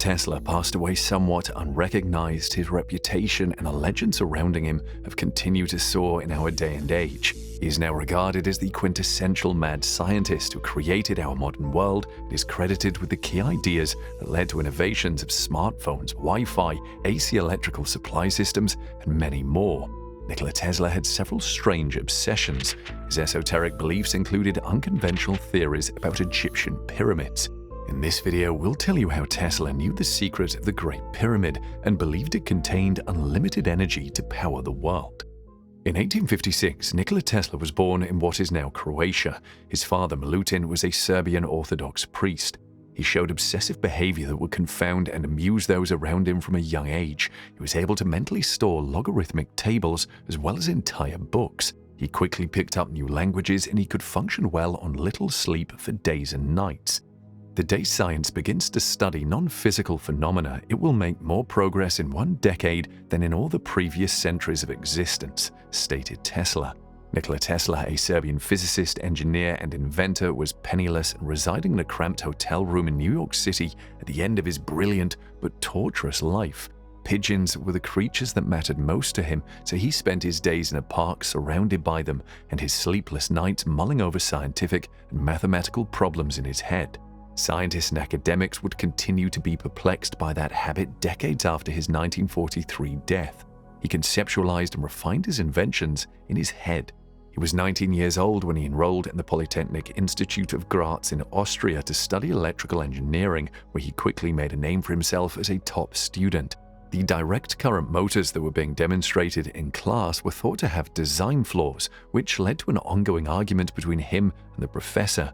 Tesla passed away somewhat unrecognized. His reputation and the legends surrounding him have continued to soar in our day and age. He is now regarded as the quintessential mad scientist who created our modern world and is credited with the key ideas that led to innovations of smartphones, Wi-Fi, AC electrical supply systems, and many more. Nikola Tesla had several strange obsessions. His esoteric beliefs included unconventional theories about Egyptian pyramids. In this video, we'll tell you how Tesla knew the secret of the Great Pyramid and believed it contained unlimited energy to power the world. In 1856, Nikola Tesla was born in what is now Croatia. His father, Milutin, was a Serbian Orthodox priest. He showed obsessive behavior that would confound and amuse those around him from a young age. He was able to mentally store logarithmic tables as well as entire books. He quickly picked up new languages and he could function well on little sleep for days and nights. The day science begins to study non-physical phenomena, it will make more progress in one decade than in all the previous centuries of existence, stated Tesla. Nikola Tesla, a Serbian physicist, engineer, and inventor, was penniless and residing in a cramped hotel room in New York City at the end of his brilliant but torturous life. Pigeons were the creatures that mattered most to him, so he spent his days in a park surrounded by them and his sleepless nights mulling over scientific and mathematical problems in his head. Scientists and academics would continue to be perplexed by that habit decades after his 1943 death. He conceptualized and refined his inventions in his head. He was 19 years old when he enrolled in the Polytechnic Institute of Graz in Austria to study electrical engineering, where he quickly made a name for himself as a top student. The direct current motors that were being demonstrated in class were thought to have design flaws, which led to an ongoing argument between him and the professor.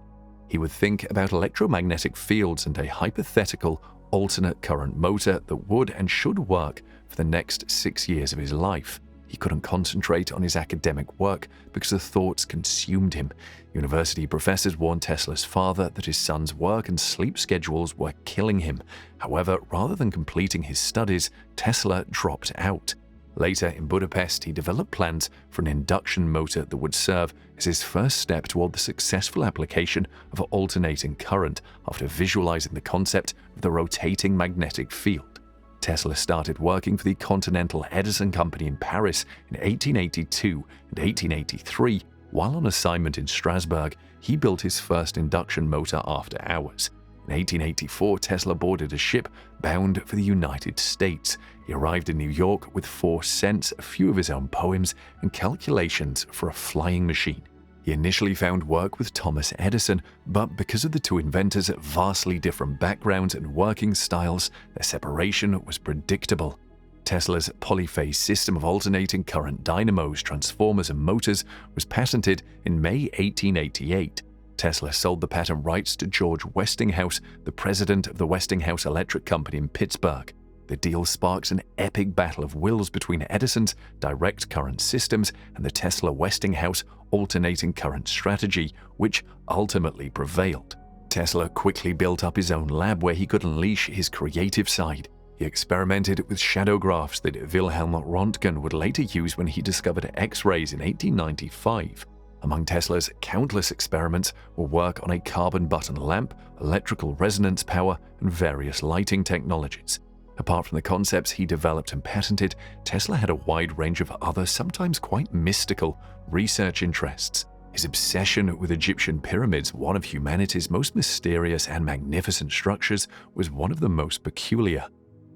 He would think about electromagnetic fields and a hypothetical alternate current motor that would and should work for the next 6 years of his life. He couldn't concentrate on his academic work because the thoughts consumed him. University professors warned Tesla's father that his son's work and sleep schedules were killing him. However, rather than completing his studies, Tesla dropped out. Later, in Budapest, he developed plans for an induction motor that would serve as his first step toward the successful application of alternating current after visualizing the concept of the rotating magnetic field. Tesla started working for the Continental Edison Company in Paris in 1882 and 1883. While on assignment in Strasbourg, he built his first induction motor after hours. In 1884, Tesla boarded a ship bound for the United States. He arrived in New York with 4 cents, a few of his own poems, and calculations for a flying machine. He initially found work with Thomas Edison, but because of the two inventors' vastly different backgrounds and working styles, their separation was predictable. Tesla's polyphase system of alternating current dynamos, transformers, and motors was patented in May 1888. Tesla sold the patent rights to George Westinghouse, the president of the Westinghouse Electric Company in Pittsburgh. The deal sparks an epic battle of wills between Edison's direct current systems and the Tesla-Westinghouse alternating current strategy, which ultimately prevailed. Tesla quickly built up his own lab where he could unleash his creative side. He experimented with shadow graphs that Wilhelm Röntgen would later use when he discovered X-rays in 1895. Among Tesla's countless experiments were work on a carbon button lamp, electrical resonance power, and various lighting technologies. Apart from the concepts he developed and patented, Tesla had a wide range of other, sometimes quite mystical, research interests. His obsession with Egyptian pyramids, one of humanity's most mysterious and magnificent structures, was one of the most peculiar.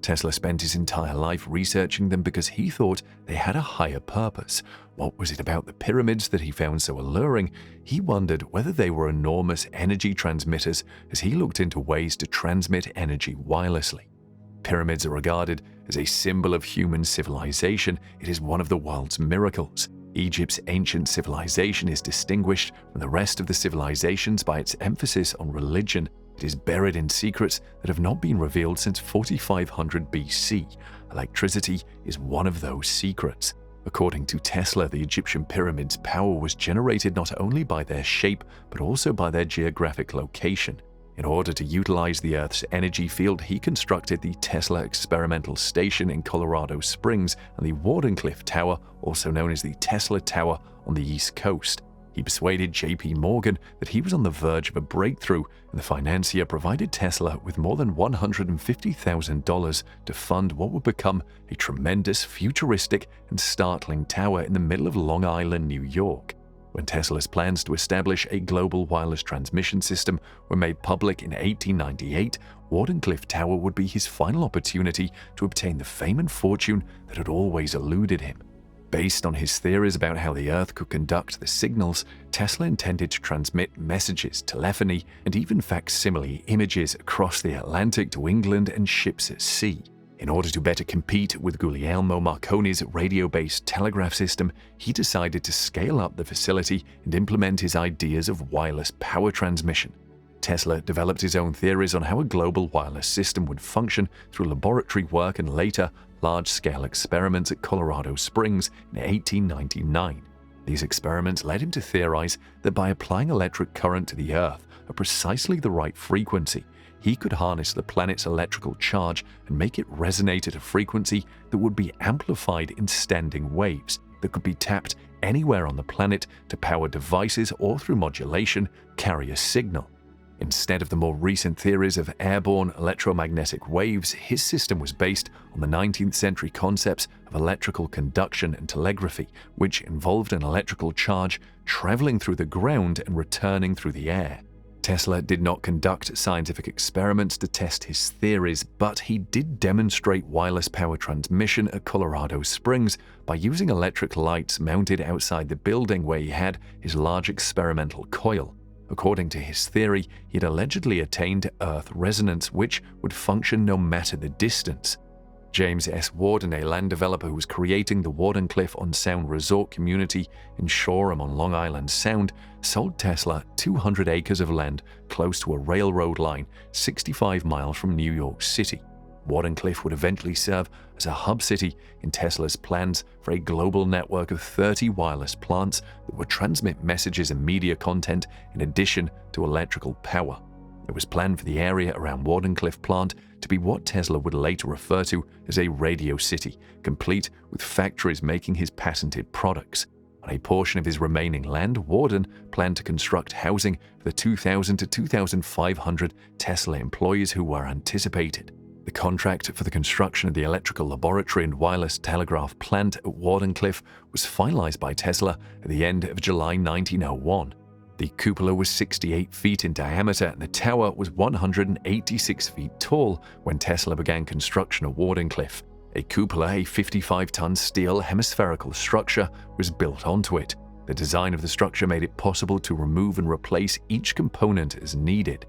Tesla spent his entire life researching them because he thought they had a higher purpose. What was it about the pyramids that he found so alluring? He wondered whether they were enormous energy transmitters as he looked into ways to transmit energy wirelessly. Pyramids are regarded as a symbol of human civilization. It is one of the world's miracles. Egypt's ancient civilization is distinguished from the rest of the civilizations by its emphasis on religion. It is buried in secrets that have not been revealed since 4500 BC. Electricity is one of those secrets. According to Tesla, the Egyptian pyramids' power was generated not only by their shape, but also by their geographic location. In order to utilize the Earth's energy field, he constructed the Tesla Experimental Station in Colorado Springs and the Wardenclyffe Tower, also known as the Tesla Tower, on the East Coast. He persuaded J.P. Morgan that he was on the verge of a breakthrough, and the financier provided Tesla with more than $150,000 to fund what would become a tremendous, futuristic, and startling tower in the middle of Long Island, New York. When Tesla's plans to establish a global wireless transmission system were made public in 1898, Wardenclyffe Tower would be his final opportunity to obtain the fame and fortune that had always eluded him. Based on his theories about how the Earth could conduct the signals, Tesla intended to transmit messages, telephony, and even facsimile images across the Atlantic to England and ships at sea. In order to better compete with Guglielmo Marconi's radio-based telegraph system, he decided to scale up the facility and implement his ideas of wireless power transmission. Tesla developed his own theories on how a global wireless system would function through laboratory work and later large-scale experiments at Colorado Springs in 1899. These experiments led him to theorize that by applying electric current to the Earth at precisely the right frequency, he could harness the planet's electrical charge and make it resonate at a frequency that would be amplified in standing waves that could be tapped anywhere on the planet to power devices or through modulation carry a signal. Instead of the more recent theories of airborne electromagnetic waves, his system was based on the 19th century concepts of electrical conduction and telegraphy, which involved an electrical charge traveling through the ground and returning through the air. Tesla did not conduct scientific experiments to test his theories, but he did demonstrate wireless power transmission at Colorado Springs by using electric lights mounted outside the building where he had his large experimental coil. According to his theory, he had allegedly attained Earth resonance, which would function no matter the distance. James S. Warden, a land developer who was creating the Wardenclyffe on Sound resort community in Shoreham on Long Island Sound, sold Tesla 200 acres of land close to a railroad line 65 miles from New York City. Wardenclyffe would eventually serve as a hub city in Tesla's plans for a global network of 30 wireless plants that would transmit messages and media content in addition to electrical power. It was planned for the area around Wardenclyffe plant to be what Tesla would later refer to as a radio city, complete with factories making his patented products. On a portion of his remaining land, Warden planned to construct housing for the 2,000 to 2,500 Tesla employees who were anticipated. The contract for the construction of the electrical laboratory and wireless telegraph plant at Wardenclyffe was finalized by Tesla at the end of July 1901. The cupola was 68 feet in diameter and the tower was 186 feet tall when Tesla began construction of Wardenclyffe. A cupola, a 55-ton steel hemispherical structure, was built onto it. The design of the structure made it possible to remove and replace each component as needed.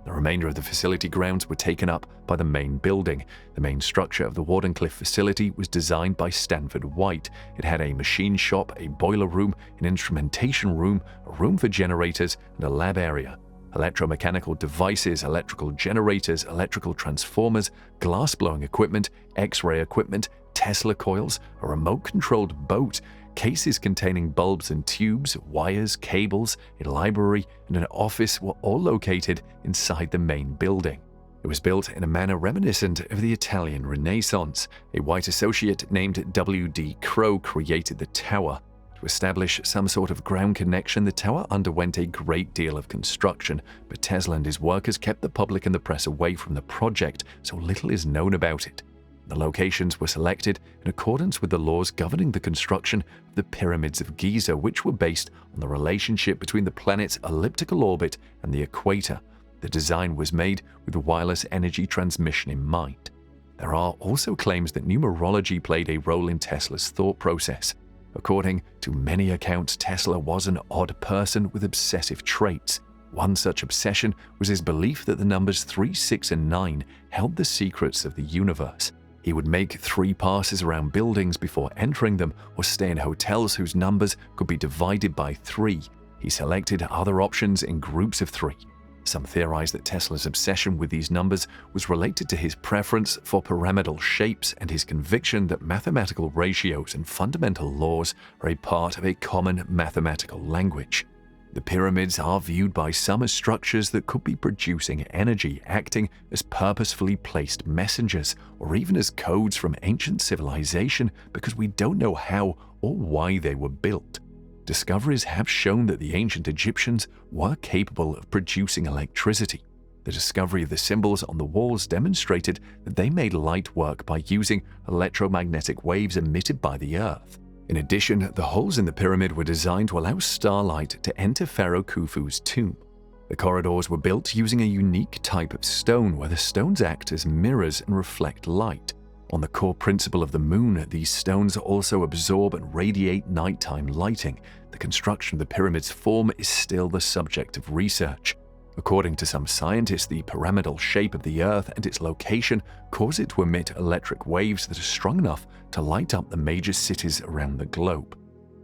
The remainder of the facility grounds were taken up by the main building. The main structure of the Wardenclyffe facility was designed by Stanford White. It had a machine shop, a boiler room, an instrumentation room, a room for generators, and a lab area. Electromechanical devices, electrical generators, electrical transformers, glass-blowing equipment, X-ray equipment, Tesla coils, a remote-controlled boat, cases containing bulbs and tubes, wires, cables, a library, and an office were all located inside the main building. It was built in a manner reminiscent of the Italian Renaissance. A white associate named W.D. Crowe created the tower. To establish some sort of ground connection, the tower underwent a great deal of construction, but Tesla and his workers kept the public and the press away from the project, so little is known about it. The locations were selected in accordance with the laws governing the construction of the pyramids of Giza, which were based on the relationship between the planet's elliptical orbit and the equator. The design was made with wireless energy transmission in mind. There are also claims that numerology played a role in Tesla's thought process. According to many accounts, Tesla was an odd person with obsessive traits. One such obsession was his belief that the numbers 3, 6, and 9 held the secrets of the universe. He would make 3 passes around buildings before entering them or stay in hotels whose numbers could be divided by 3. He selected other options in groups of 3. Some theorize that Tesla's obsession with these numbers was related to his preference for pyramidal shapes and his conviction that mathematical ratios and fundamental laws are a part of a common mathematical language. The pyramids are viewed by some as structures that could be producing energy, acting as purposefully placed messengers, or even as codes from ancient civilization because we don't know how or why they were built. discoveries have shown that the ancient Egyptians were capable of producing electricity. The discovery of the symbols on the walls demonstrated that they made light work by using electromagnetic waves emitted by the Earth. In addition, the holes in the pyramid were designed to allow starlight to enter Pharaoh Khufu's tomb. The corridors were built using a unique type of stone where the stones act as mirrors and reflect light. On the core principle of the moon, these stones also absorb and radiate nighttime lighting. The construction of the pyramid's form is still the subject of research. According to some scientists, the pyramidal shape of the Earth and its location cause it to emit electric waves that are strong enough to light up the major cities around the globe.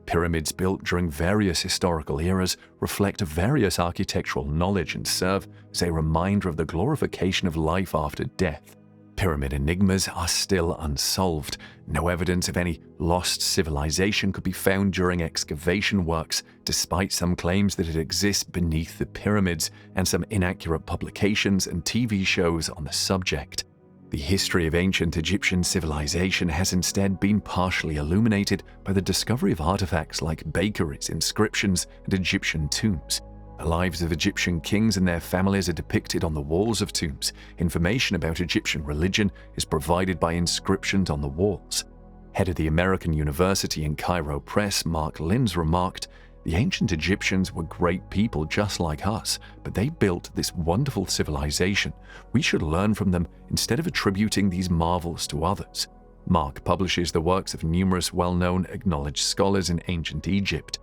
Pyramids built during various historical eras reflect various architectural knowledge and serve as a reminder of the glorification of life after death. Pyramid enigmas are still unsolved. No evidence of any lost civilization could be found during excavation works, despite some claims that it exists beneath the pyramids and some inaccurate publications and TV shows on the subject. The history of ancient Egyptian civilization has instead been partially illuminated by the discovery of artifacts like bakeries, inscriptions, and Egyptian tombs. The lives of Egyptian kings and their families are depicted on the walls of tombs. Information about Egyptian religion is provided by inscriptions on the walls. Head of the American University in Cairo Press, Mark Linz, remarked, "The ancient Egyptians were great people just like us, but they built this wonderful civilization. We should learn from them instead of attributing these marvels to others." Mark publishes the works of numerous well-known, acknowledged scholars in ancient Egypt.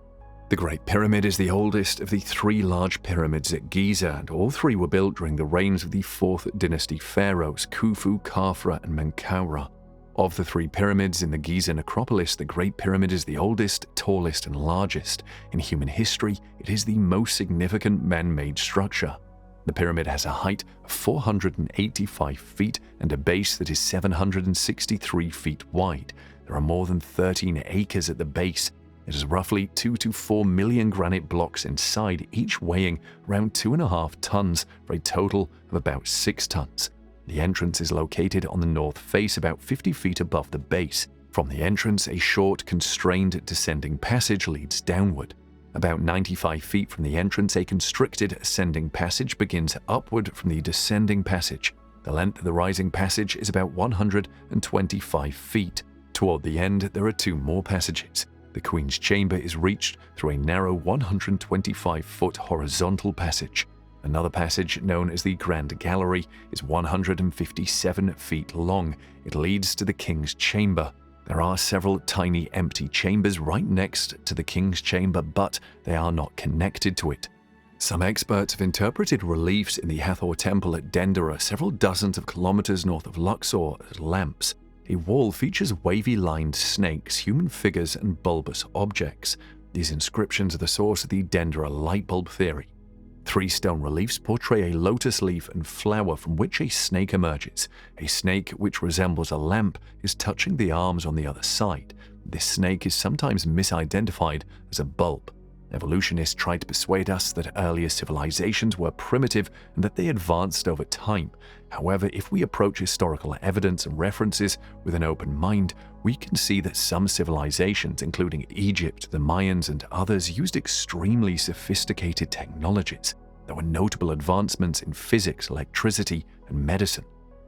The Great Pyramid is the oldest of the three large pyramids at Giza, and all three were built during the reigns of the 4th dynasty pharaohs Khufu, Khafra, and Menkaura. Of the three pyramids in the Giza necropolis, the Great Pyramid is the oldest, tallest, and largest. In human history, it is the most significant man-made structure. The pyramid has a height of 485 feet and a base that is 763 feet wide. There are more than 13 acres at the base. It has roughly 2 to 4 million granite blocks inside, each weighing around 2.5 tons for a total of about 6 tons. The entrance is located on the north face about 50 feet above the base. From the entrance, a short, constrained descending passage leads downward. About 95 feet from the entrance, a constricted ascending passage begins upward from the descending passage. The length of the rising passage is about 125 feet. Toward the end, there are 2 more passages. The Queen's Chamber is reached through a narrow 125-foot horizontal passage. Another passage, known as the Grand Gallery, is 157 feet long. It leads to the King's Chamber. There are several tiny empty chambers right next to the King's Chamber, but they are not connected to it. Some experts have interpreted reliefs in the Hathor Temple at Dendera, several dozens of kilometers north of Luxor, as lamps. A wall features wavy-lined snakes, human figures, and bulbous objects. These inscriptions are the source of the Dendera light bulb theory. 3 stone reliefs portray a lotus leaf and flower from which a snake emerges. A snake, which resembles a lamp, is touching the arms on the other side. This snake is sometimes misidentified as a bulb. Evolutionists try to persuade us that earlier civilizations were primitive and that they advanced over time. However, if we approach historical evidence and references with an open mind, we can see that some civilizations, including Egypt, the Mayans, and others, used extremely sophisticated technologies. There were notable advancements in physics, electricity, and medicine.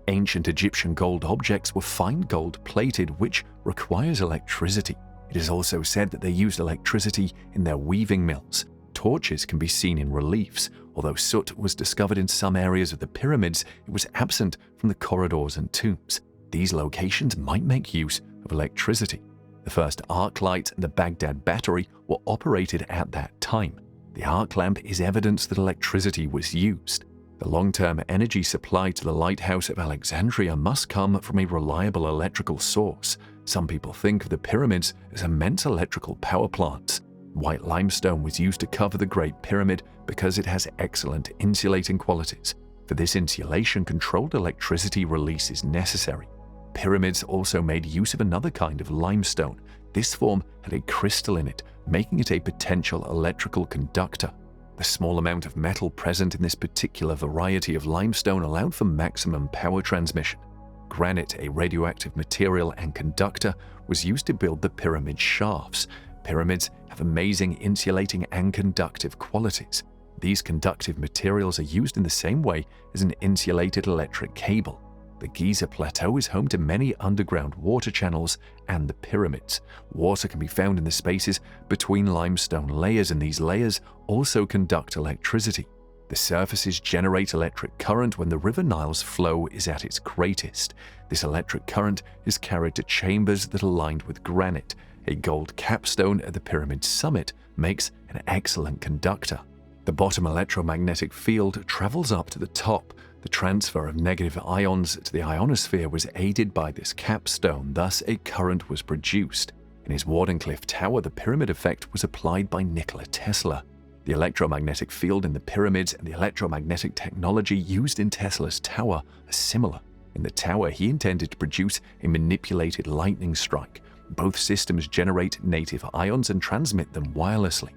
Ancient Egyptian gold objects were fine gold-plated, which requires electricity. It is also said that they used electricity in their weaving mills. Torches can be seen in reliefs. Although soot was discovered in some areas of the pyramids, it was absent from the corridors and tombs. These locations might make use of electricity. The first arc light and the Baghdad battery were operated at that time. The arc lamp is evidence that electricity was used. The long-term energy supply to the lighthouse of Alexandria must come from a reliable electrical source. Some people think of the pyramids as immense electrical power plants. White limestone was used to cover the Great Pyramid because it has excellent insulating qualities. For this insulation, controlled electricity release is necessary. Pyramids also made use of another kind of limestone. This form had a crystal in it, making it a potential electrical conductor. The small amount of metal present in this particular variety of limestone allowed for maximum power transmission. Granite, a radioactive material and conductor, was used to build the pyramid shafts. Pyramids have amazing insulating and conductive qualities. These conductive materials are used in the same way as an insulated electric cable. The Giza Plateau is home to many underground water channels and the pyramids. Water can be found in the spaces between limestone layers, and these layers also conduct electricity. The surfaces generate electric current when the River Nile's flow is at its greatest. This electric current is carried to chambers that are lined with granite. A gold capstone at the pyramid's summit makes an excellent conductor. The bottom electromagnetic field travels up to the top. The transfer of negative ions to the ionosphere was aided by this capstone, thus a current was produced. In his Wardenclyffe Tower, the pyramid effect was applied by Nikola Tesla. The electromagnetic field in the pyramids and the electromagnetic technology used in Tesla's tower are similar. In the tower, he intended to produce a manipulated lightning strike. Both systems generate native ions and transmit them wirelessly.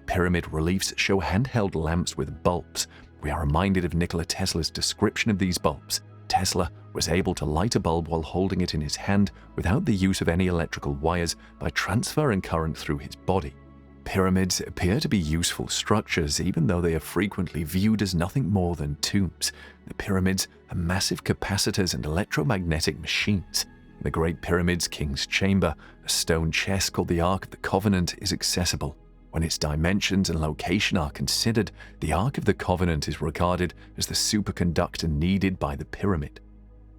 Pyramid reliefs show handheld lamps with bulbs. We are reminded of Nikola Tesla's description of these bulbs. Tesla was able to light a bulb while holding it in his hand without the use of any electrical wires by transferring current through his body. Pyramids appear to be useful structures, even though they are frequently viewed as nothing more than tombs. The pyramids are massive capacitors and electromagnetic machines. In the Great Pyramid's King's Chamber, a stone chest called the Ark of the Covenant is accessible. When its dimensions and location are considered, the Ark of the Covenant is regarded as the superconductor needed by the pyramid.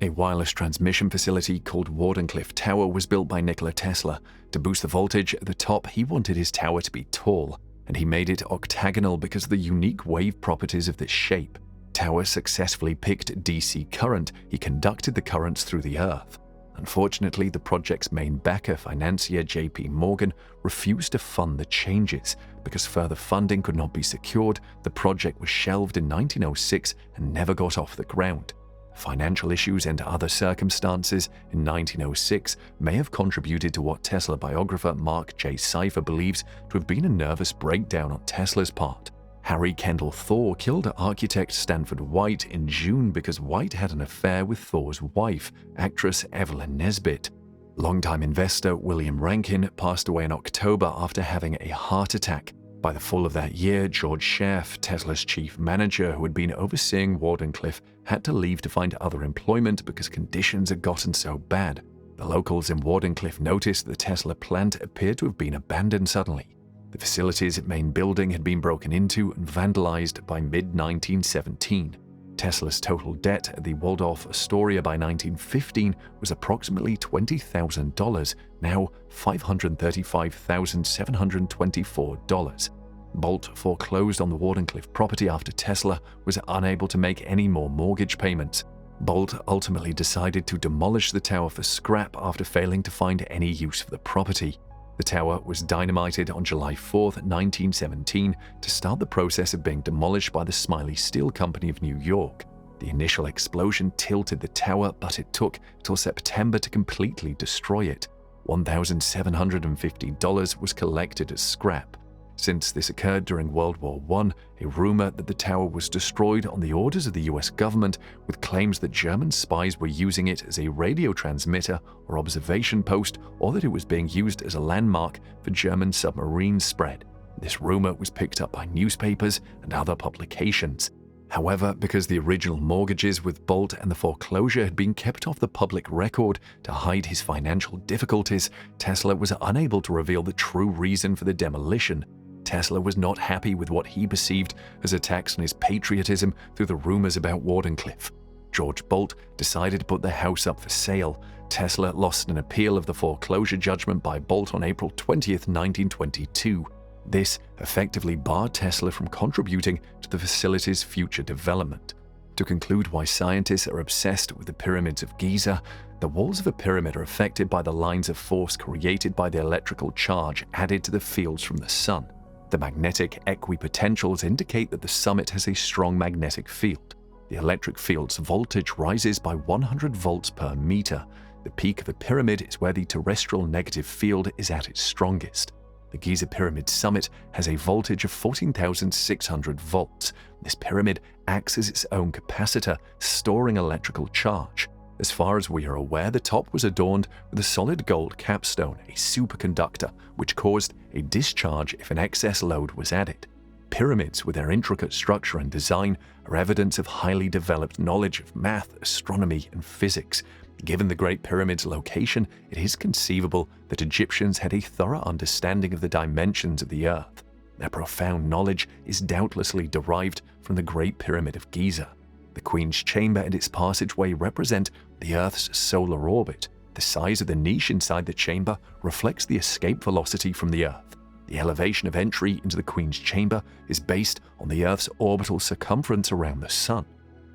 A wireless transmission facility called Wardenclyffe Tower was built by Nikola Tesla. To boost the voltage at the top, he wanted his tower to be tall, and he made it octagonal because of the unique wave properties of this shape. Tower successfully picked DC current. He conducted the currents through the earth. Unfortunately, the project's main backer, financier JP Morgan, refused to fund the changes. Because further funding could not be secured, the project was shelved in 1906 and never got off the ground. Financial issues and other circumstances in 1906 may have contributed to what Tesla biographer Mark J. Cypher believes to have been a nervous breakdown on Tesla's part. Harry Kendall Thor killed architect Stanford White in June because White had an affair with Thor's wife, actress Evelyn Nesbit. Longtime investor William Rankin passed away in October after having a heart attack. By the fall of that year, George Scherf, Tesla's chief manager who had been overseeing Wardenclyffe, had to leave to find other employment because conditions had gotten so bad. The locals in Wardenclyffe noticed the Tesla plant appeared to have been abandoned suddenly. The facility's main building had been broken into and vandalized by mid-1917. Tesla's total debt at the Waldorf Astoria by 1915 was approximately $20,000, now $535,724. Bolt foreclosed on the Wardenclyffe property after Tesla was unable to make any more mortgage payments. Bolt ultimately decided to demolish the tower for scrap after failing to find any use for the property. The tower was dynamited on July 4, 1917, to start the process of being demolished by the Smiley Steel Company of New York. The initial explosion tilted the tower, but it took till September to completely destroy it. $1,750 was collected as scrap. Since this occurred during World War I, a rumor that the tower was destroyed on the orders of the US government, with claims that German spies were using it as a radio transmitter or observation post, or that it was being used as a landmark for German submarines spread. This rumor was picked up by newspapers and other publications. However, because the original mortgages with Bolt and the foreclosure had been kept off the public record to hide his financial difficulties, Tesla was unable to reveal the true reason for the demolition. Tesla was not happy with what he perceived as attacks on his patriotism through the rumors about Wardenclyffe. George Bolt decided to put the house up for sale. Tesla lost an appeal of the foreclosure judgment by Bolt on April 20, 1922. This effectively barred Tesla from contributing to the facility's future development. To conclude why scientists are obsessed with the pyramids of Giza, the walls of a pyramid are affected by the lines of force created by the electrical charge added to the fields from the sun. The magnetic equipotentials indicate that the summit has a strong magnetic field. The electric field's voltage rises by 100 volts per meter. The peak of a pyramid is where the terrestrial negative field is at its strongest. The Giza Pyramid summit has a voltage of 14,600 volts. This pyramid acts as its own capacitor, storing electrical charge. As far as we are aware, the top was adorned with a solid gold capstone, a superconductor, which caused a discharge if an excess load was added. Pyramids, with their intricate structure and design, are evidence of highly developed knowledge of math, astronomy, and physics. Given the Great Pyramid's location, it is conceivable that Egyptians had a thorough understanding of the dimensions of the Earth. Their profound knowledge is doubtlessly derived from the Great Pyramid of Giza. The Queen's Chamber and its passageway represent the Earth's solar orbit. The size of the niche inside the chamber reflects the escape velocity from the Earth. The elevation of entry into the Queen's Chamber is based on the Earth's orbital circumference around the Sun.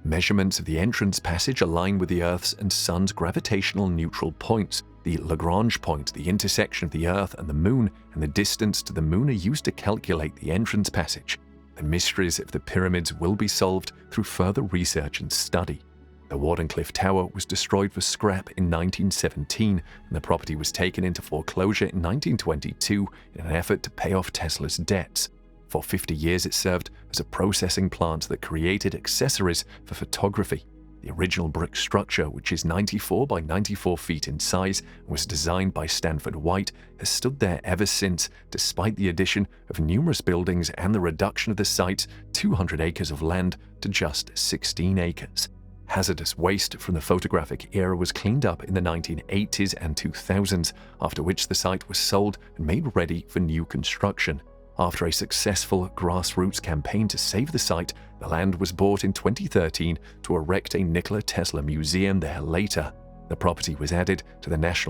Measurements of the entrance passage align with the Earth's and Sun's gravitational neutral points. The Lagrange point, the intersection of the Earth and the Moon, and the distance to the Moon are used to calculate the entrance passage. The mysteries of the pyramids will be solved through further research and study. The Wardenclyffe Tower was destroyed for scrap in 1917, and the property was taken into foreclosure in 1922 in an effort to pay off Tesla's debts. For 50 years it served as a processing plant that created accessories for photography. The original brick structure, which is 94 by 94 feet in size and was designed by Stanford White, has stood there ever since, despite the addition of numerous buildings and the reduction of the site's 200 acres of land to just 16 acres. Hazardous waste from the photographic era was cleaned up in the 1980s and 2000s, after which the site was sold and made ready for new construction. After a successful grassroots campaign to save the site, the land was bought in 2013 to erect a Nikola Tesla museum there later. The property was added to the National